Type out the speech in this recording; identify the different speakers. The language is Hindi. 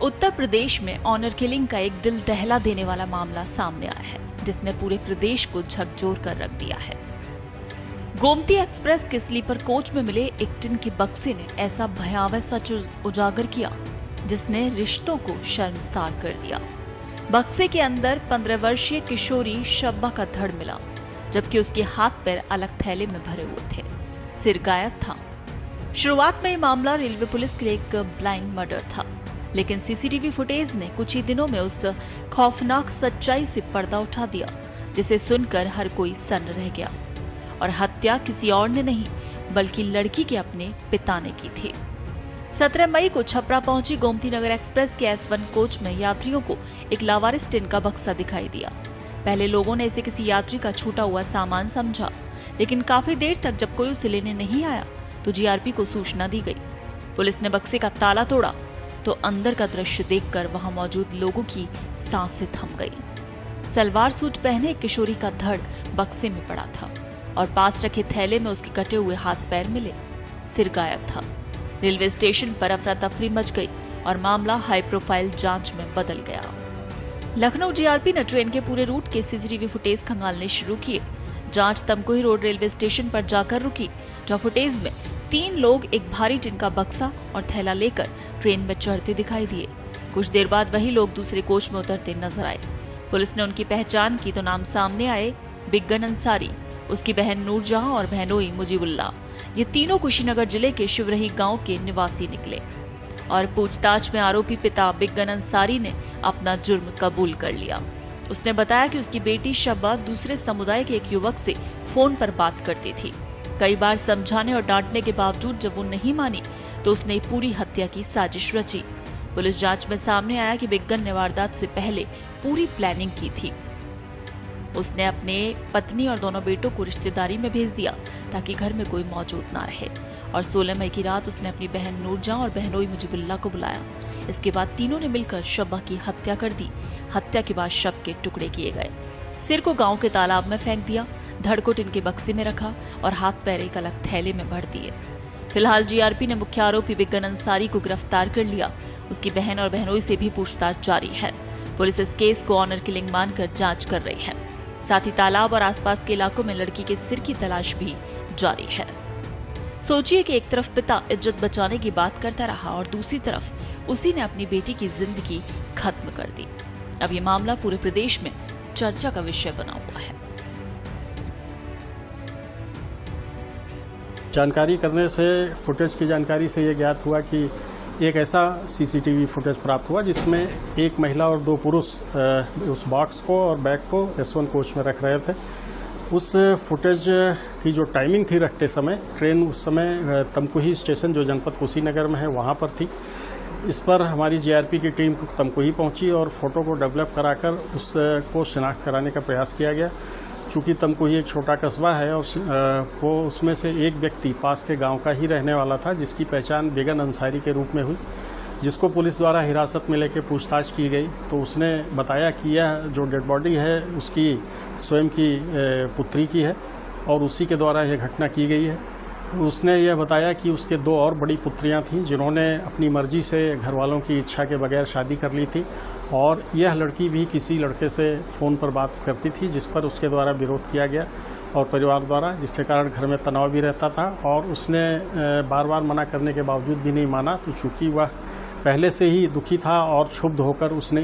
Speaker 1: उत्तर प्रदेश में ऑनर किलिंग का एक दिल दहला देने वाला मामला सामने आया है, जिसने पूरे प्रदेश को झकझोर कर रख दिया है। गोमती एक्सप्रेस के स्लीपर कोच में मिले एक टिन के बक्से ने ऐसा भयावह सच उजागर किया, जिसने रिश्तों को शर्मसार कर दिया। बक्से के अंदर 15 वर्षीय किशोरी शब्बा का धड़ मिला, जबकि उसके हाथ पैर अलग थैले में भरे हुए थे। सिर गायब था। शुरुआत में यह मामला रेलवे पुलिस के लिए एक ब्लाइंड मर्डर था, लेकिन सीसीटीवी फुटेज ने कुछ ही दिनों में उस खौफनाक सच्चाई से पर्दा उठा दिया, जिसे सुनकर हर कोई सन्न रह गया। और हत्या किसी और ने नहीं, बल्कि लड़की के अपने पिता ने की थी। 17 मई को छपरा पहुंची गोमती नगर एक्सप्रेस के S1 कोच में यात्रियों को एक लावारिस टिन का बक्सा दिखाई दिया। पहले लोगों ने इसे किसी यात्री का छूटा हुआ सामान समझा, लेकिन काफी देर तक जब कोई उसे लेने नहीं आया तो जीआरपी को सूचना दी गई। पुलिस ने बक्से का ताला तोड़ा तो अंदर का दृश्य देखकर वहां मौजूद लोगों की सांसें थम गई। सलवार सूट पहने एक किशोरी का धड़ बक्से में पड़ा था और पास रखे थैले में उसके कटे हुए हाथ पैर मिले। सिर गायब था। रेलवे स्टेशन पर अफरा तफरी मच गई और मामला हाई प्रोफाइल जांच में बदल गया। लखनऊ जीआरपी ने ट्रेन के पूरे रूट के सीसीटीवी फुटेज खंगालने शुरू किए। जांच तमकुही रोड रेलवे स्टेशन पर जाकर रुकी, जहां फुटेज में 3 लोग एक भारी टिन का बक्सा और थैला लेकर ट्रेन में चढ़ते दिखाई दिए। कुछ देर बाद वही लोग दूसरे कोच में उतरते नजर आए। पुलिस ने उनकी पहचान की तो नाम सामने आए बिगन अंसारी, उसकी बहन नूरजहां और बहनोई मुजीबुल्लाह। ये तीनों कुशीनगर जिले के शिवरही गांव के निवासी निकले और पूछताछ में आरोपी पिता बिगन अंसारी ने अपना जुर्म कबूल कर लिया। उसने बताया कि उसकी बेटी शब्बा दूसरे समुदाय के एक युवक से फोन पर बात करती थी। कई बार समझाने और डांटने के बावजूद जब वो नहीं मानी तो उसने पूरी हत्या की साजिश रची। पुलिस जांच में सामने आया कि बिगन ने वारदात से पहले पूरी प्लानिंग की थी। उसने अपने पत्नी और दोनों बेटों को रिश्तेदारी में भेज दिया ताकि घर में कोई मौजूद ना रहे। और 16 मई की रात उसने अपनी बहन नूरजहां और बहनोई मुजीबुल्लाह को बुलाया। इसके बाद तीनों ने मिलकर शब्बा की हत्या कर दी। हत्या के बाद शव के टुकड़े किए गए। सिर को गांव के तालाब में फेंक दिया, धड़ को टिन के बक्से में रखा और हाथ पैर एक अलग थैले में भर दिए। फिलहाल जीआरपी ने मुख्य आरोपी बिगन अंसारी को गिरफ्तार कर लिया। उसकी बहन और बहनोई से भी पूछताछ जारी है। पुलिस इस केस को ऑनर किलिंग मानकर जांच कर रही है। साथ ही तालाब और आसपास के इलाकों में लड़की के सिर की तलाश भी जारी है। सोचिए कि एक तरफ पिता इज्जत बचाने की बात करता रहा और दूसरी तरफ उसी ने अपनी बेटी की जिंदगी खत्म कर दी। अब ये मामला पूरे प्रदेश में चर्चा का विषय बना हुआ है।
Speaker 2: जानकारी करने से, फुटेज की जानकारी से ये ज्ञात हुआ कि एक ऐसा सीसीटीवी फुटेज प्राप्त हुआ जिसमें एक महिला और 2 पुरुष उस बॉक्स को और बैग को S1 कोच में रख रहे थे। उस फुटेज की जो टाइमिंग थी रखते समय, ट्रेन उस समय तमकुही स्टेशन जो जनपद कुशीनगर में है वहाँ पर थी। इस पर हमारी जीआरपी की टीम तमकुही पहुंची और फोटो को डेवलप कराकर उसको शिनाख्त कराने का प्रयास किया गया। चूँकि तमकुही एक छोटा कस्बा है और वो उसमें से एक व्यक्ति पास के गांव का ही रहने वाला था, जिसकी पहचान बिगन अंसारी के रूप में हुई, जिसको पुलिस द्वारा हिरासत में लेकर पूछताछ की गई। तो उसने बताया कि यह जो डेड बॉडी है उसकी स्वयं की पुत्री की है और उसी के द्वारा यह घटना की गई है। उसने यह बताया कि उसके 2 और बड़ी पुत्रियां थीं जिन्होंने अपनी मर्जी से घर वालों की इच्छा के बगैर शादी कर ली थी और यह लड़की भी किसी लड़के से फ़ोन पर बात करती थी, जिस पर उसके द्वारा विरोध किया गया और परिवार द्वारा, जिसके कारण घर में तनाव भी रहता था। और उसने बार बार मना करने के बावजूद भी नहीं माना। तो चूंकि वह पहले से ही दुखी था और क्षुब्ध होकर उसने